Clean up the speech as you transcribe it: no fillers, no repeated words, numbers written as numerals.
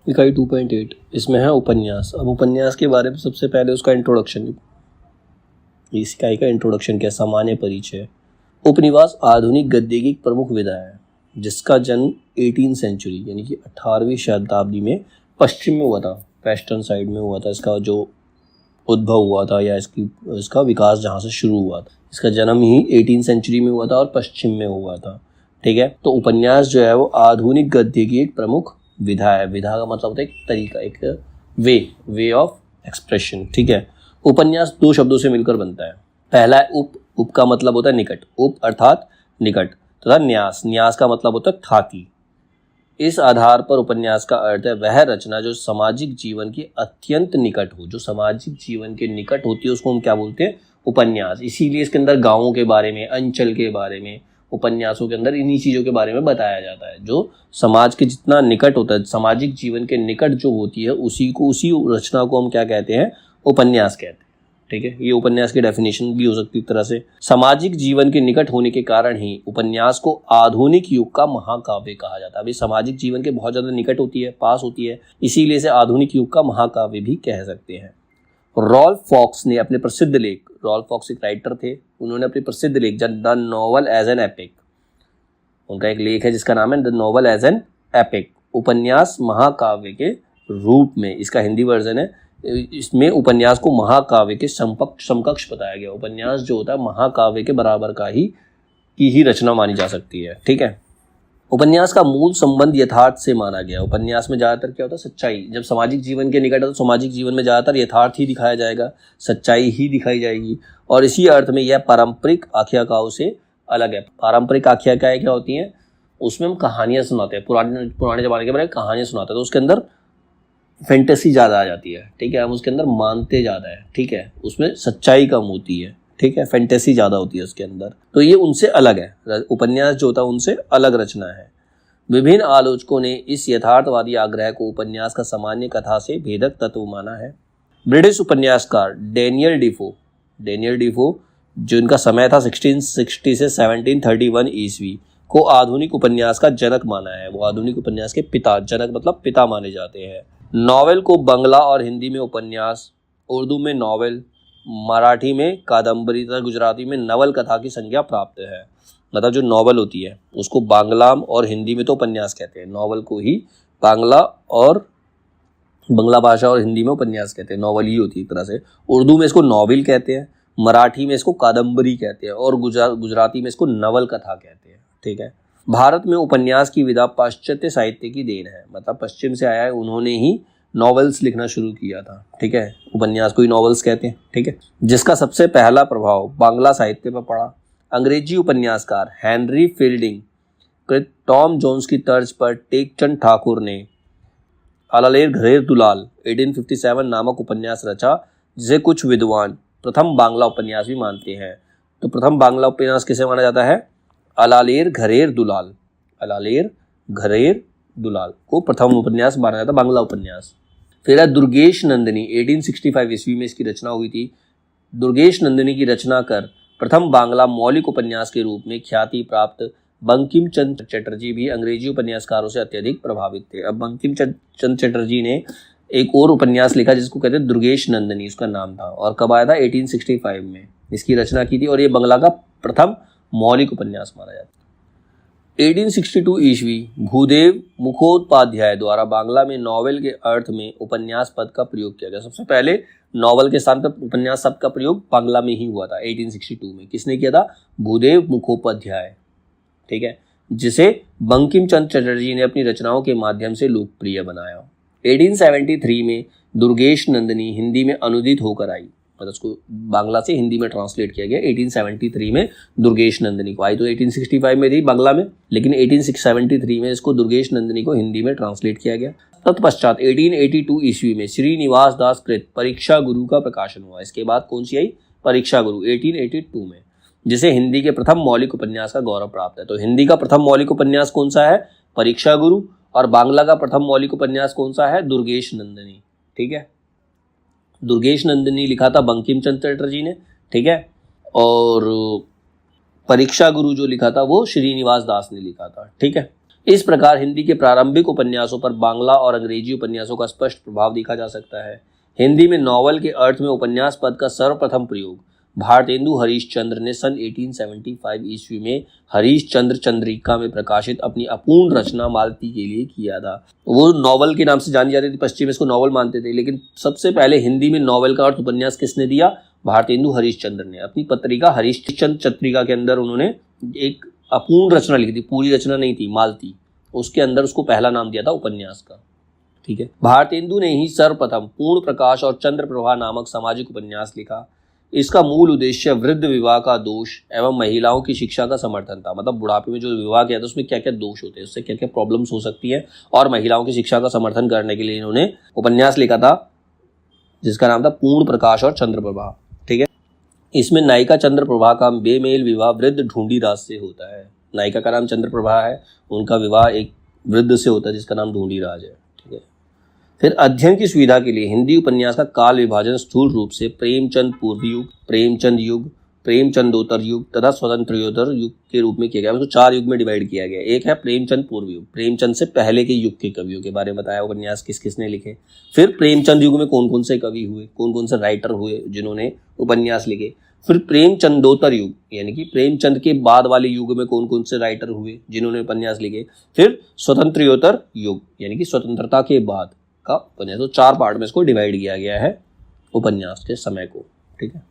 इकाई 2.8 इसमें है उपन्यास। अब उपन्यास के बारे में सबसे पहले उसका इंट्रोडक्शन, इस इकाई का इंट्रोडक्शन क्या, सामान्य परिचय। उपनिवेश आधुनिक गद्य की एक प्रमुख विधा है जिसका जन्म 18 सेंचुरी यानी कि 18वीं शताब्दी में पश्चिम में हुआ था, वेस्टर्न साइड में हुआ था। इसका जो उद्भव हुआ था या इसका विकास जहाँ से शुरू हुआ था, इसका जन्म ही 18 सेंचुरी में हुआ था और पश्चिम में हुआ था। ठीक है, तो उपन्यास जो है वो आधुनिक गद्य की एक प्रमुख विधा है। विधा का मतलब होता है एक तरीका, एक वे ऑफ एक्सप्रेशन। ठीक है, उपन्यास दो शब्दों से मिलकर बनता है। पहला है उप का मतलब होता है निकट, उप अर्थात निकट, तथा न्यास का मतलब होता है ख्याति। इस आधार पर उपन्यास का अर्थ है वह रचना जो सामाजिक जीवन के अत्यंत निकट हो, जो सामाजिक जीवन के निकट होती है उसको हम क्या बोलते हैं, उपन्यास। इसीलिए इसके अंदर गांवों के बारे में, अंचल के बारे में, उपन्यासों के अंदर इन्हीं चीज़ों के बारे में बताया जाता है। जो समाज के जितना निकट होता है, सामाजिक जीवन के निकट जो होती है उसी रचना को हम क्या कहते हैं, उपन्यास कहते हैं। ठीक है, ये उपन्यास की डेफिनेशन भी हो सकती है एक तरह से। सामाजिक जीवन के निकट होने के कारण ही उपन्यास को आधुनिक युग का महाकाव्य कहा जाता है। अभी सामाजिक जीवन के बहुत ज्यादा निकट होती है, पास होती है, इसीलिए इसे आधुनिक युग का महाकाव्य भी कह सकते हैं। रॉल्फ फॉक्स ने अपने प्रसिद्ध लेख, रॉल्फ फॉक्स एक राइटर थे, उन्होंने अपने प्रसिद्ध लेख the novel as an epic, उनका एक लेख है जिसका नाम है the novel as an epic, उपन्यास महाकाव्य के रूप में, इसका हिंदी वर्जन है। इसमें उपन्यास को महाकाव्य के समकक्ष बताया गया। उपन्यास जो होता है महाकाव्य के बराबर की ही रचना मानी जा सकती है। ठीक है, उपन्यास का मूल संबंध यथार्थ से माना गया। उपन्यास में ज्यादातर क्या होता है, सच्चाई। जब सामाजिक जीवन के निकट है तो सामाजिक जीवन में ज्यादातर यथार्थ ही दिखाया जाएगा, सच्चाई ही दिखाई जाएगी, और इसी अर्थ में यह पारंपरिक आख्याकाओं से अलग है। पारंपरिक आख्याकाएं क्या होती हैं, उसमें हम कहानियां सुनाते हैं, पुराने जमाने के बारे में कहानियां सुनाते हैं, तो उसके अंदर फैंटेसी ज़्यादा आ जाती है। ठीक है, हम उसके अंदर मानते ज़्यादा है। ठीक है, उसमें सच्चाई कम होती है। ठीक है, फैंटेसी ज़्यादा होती है उसके अंदर, तो ये उनसे अलग है। उपन्यास जो होता है उनसे अलग रचना है। विभिन्न आलोचकों ने इस यथार्थवादी आग्रह को उपन्यास का सामान्य कथा से भेदक तत्व माना है। ब्रिटिश उपन्यासकार डेनियल डिफो जो इनका समय था 1660 से 1731 ईस्वी, को आधुनिक उपन्यास का जनक माना है। वो आधुनिक उपन्यास के पिता, जनक मतलब पिता माने जाते हैं। नॉवेल को बांग्ला और हिंदी में उपन्यास, उर्दू में नॉवेल, मराठी में कादम्बरी तथा गुजराती में नवल कथा की संज्ञा प्राप्त है। मतलब जो नॉवल होती है उसको बांग्ला और हिंदी में तो उपन्यास कहते हैं, नॉवल को ही बांग्ला भाषा और हिंदी में उपन्यास कहते हैं, नॉवल ही होती है एक तरह से। उर्दू में इसको नॉवेल कहते हैं, मराठी में इसको कादम्बरी कहते हैं, और गुजराती में इसको नवल कथा कहते हैं। ठीक है, भारत में उपन्यास की विधा पाश्चात्य साहित्य की देन है, मतलब पश्चिम से आया है, उन्होंने ही नॉवेल्स लिखना शुरू किया था। ठीक है, उपन्यास को ही नॉवेल्स कहते हैं। ठीक है, जिसका सबसे पहला प्रभाव बांग्ला साहित्य पर पड़ा। अंग्रेजी उपन्यासकार हेनरी फील्डिंग कृत टॉम जोन्स की तर्ज पर टेकचंद ठाकुर ने अलालेर घरेर दुलाल 1857 नामक उपन्यास रचा, जिसे कुछ विद्वान प्रथम बांग्ला उपन्यास भी मानते हैं। तो प्रथम बांग्ला उपन्यास किसे माना जाता है, अलालेर घरेर दुलाल को प्रथम उपन्यास माना जाता है, बांग्ला उपन्यास। फिर है दुर्गेश नंदिनी, 1865 ईस्वी में इसकी रचना हुई थी। दुर्गेश नंदिनी की रचना कर प्रथम बांग्ला मौलिक उपन्यास के रूप में ख्याति प्राप्त बंकिम चंद्र चटर्जी भी अंग्रेजी उपन्यासकारों से अत्यधिक प्रभावित थे। अब बंकिम चंद्र चटर्जी ने एक और उपन्यास लिखा जिसको कहते हैं दुर्गेश नंदिनी, उसका नाम था, और कब आया था, 1865 में इसकी रचना की थी, और ये बांग्ला का प्रथम मौलिक उपन्यास माना जाता है। 1862 ईस्वी भूदेव मुखोपाध्याय द्वारा बांग्ला में नॉवेल के अर्थ में उपन्यास पद का प्रयोग किया गया। सबसे पहले नॉवेल के स्थान पर उपन्यास शब्द का प्रयोग बांग्ला में ही हुआ था 1862 में। किसने किया था, भूदेव मुखोपाध्याय। ठीक है, जिसे बंकिम चंद्र चटर्जी ने अपनी रचनाओं के माध्यम से लोकप्रिय बनाया। 1873 में दुर्गेश नंदिनी हिंदी में अनुदित होकर आई, मतलब उसको बांग्ला से हिंदी में ट्रांसलेट किया गया 1873 में। दुर्गेश नंदिनी को आई तो 1865 में थी बांग्ला में, लेकिन 1873 में इसको दुर्गेश नंदिनी को हिंदी में ट्रांसलेट किया गया। तत्पश्चात 1882 ईस्वी में श्रीनिवास दास कृत परीक्षा गुरु का प्रकाशन हुआ। इसके बाद कौन सी आई, परीक्षा गुरु 1882 में, जिसे हिंदी के प्रथम मौलिक उपन्यास का गौरव प्राप्त है। तो हिंदी का प्रथम मौलिक उपन्यास कौन सा है, परीक्षा गुरु, और बांग्ला का प्रथम मौलिक उपन्यास कौन सा है, दुर्गेश नंदिनी। ठीक है, दुर्गेश नंदिनी लिखा था बंकिम चंद्र चटर्जी ने। ठीक है, और परीक्षा गुरु जो लिखा था वो श्रीनिवास दास ने लिखा था। ठीक है, इस प्रकार हिंदी के प्रारंभिक उपन्यासों पर बांग्ला और अंग्रेजी उपन्यासों का स्पष्ट प्रभाव देखा जा सकता है। हिंदी में नॉवल के अर्थ में उपन्यास पद का सर्वप्रथम प्रयोग भारतेंदु हरीशचंद्र ने सन 1875 ईस्वी में हरीशचंद्र चंद्रिका में प्रकाशित अपनी अपूर्ण रचना मालती के लिए किया था। वो नॉवल के नाम से जानी जाती थी, पश्चिम इसको नॉवल मानते थे, लेकिन सबसे पहले हिंदी में नॉवल का अर्थ उपन्यास किसने दिया? भारतेंदु हरीशचंद्र ने। अपनी पत्रिका हरीशचंद्र चंद्रिका के अंदर उन्होंने एक अपूर्ण रचना लिखी थी, पूरी रचना नहीं थी, मालती, उसके अंदर उसको पहला नाम दिया था उपन्यास का। ठीक है, भारतेंदु ने ही सर्वप्रथम पूर्ण प्रकाश और चंद्रप्रभा नामक सामाजिक उपन्यास लिखा। इसका मूल उद्देश्य वृद्ध विवाह का दोष एवं महिलाओं की शिक्षा का समर्थन था। मतलब बुढ़ापे में जो विवाह किया था उसमें क्या क्या दोष होते हैं, उससे क्या क्या प्रॉब्लम्स हो सकती है, और महिलाओं की शिक्षा का समर्थन करने के लिए इन्होंने उपन्यास लिखा था जिसका नाम था पूर्ण प्रकाश और चंद्रप्रभा। ठीक है, इसमें नायिका चंद्रप्रभा का बेमेल विवाह वृद्ध ढूंढीराज से होता है। नायिका का नाम चंद्रप्रभा है, उनका विवाह एक वृद्ध से होता है जिसका नाम ढूंढीराज है। ठीक है, फिर अध्ययन की सुविधा के लिए हिंदी उपन्यास का काल विभाजन स्थूल रूप से प्रेमचंद पूर्व युग, प्रेमचंद युग, प्रेमचंदोत्तर युग तथा स्वतंत्रोत्तर युग के रूप में किया गया। उसको 4 युग में डिवाइड किया गया। एक है प्रेमचंद पूर्व युग, प्रेमचंद से पहले के युग के कवियों के बारे में बताया, उपन्यास किस किसने लिखे। फिर प्रेमचंद युग में कौन कौन से कवि हुए, कौन कौन से राइटर हुए जिन्होंने उपन्यास लिखे। फिर प्रेमचंदोत्तर युग यानी कि प्रेमचंद के बाद वाले युग में कौन कौन से राइटर हुए जिन्होंने उपन्यास लिखे। फिर स्वतंत्रोत्तर युग यानी कि स्वतंत्रता के बाद का उपन्यास। तो 4 पार्ट में इसको डिवाइड किया गया है उपन्यास के समय को। ठीक है।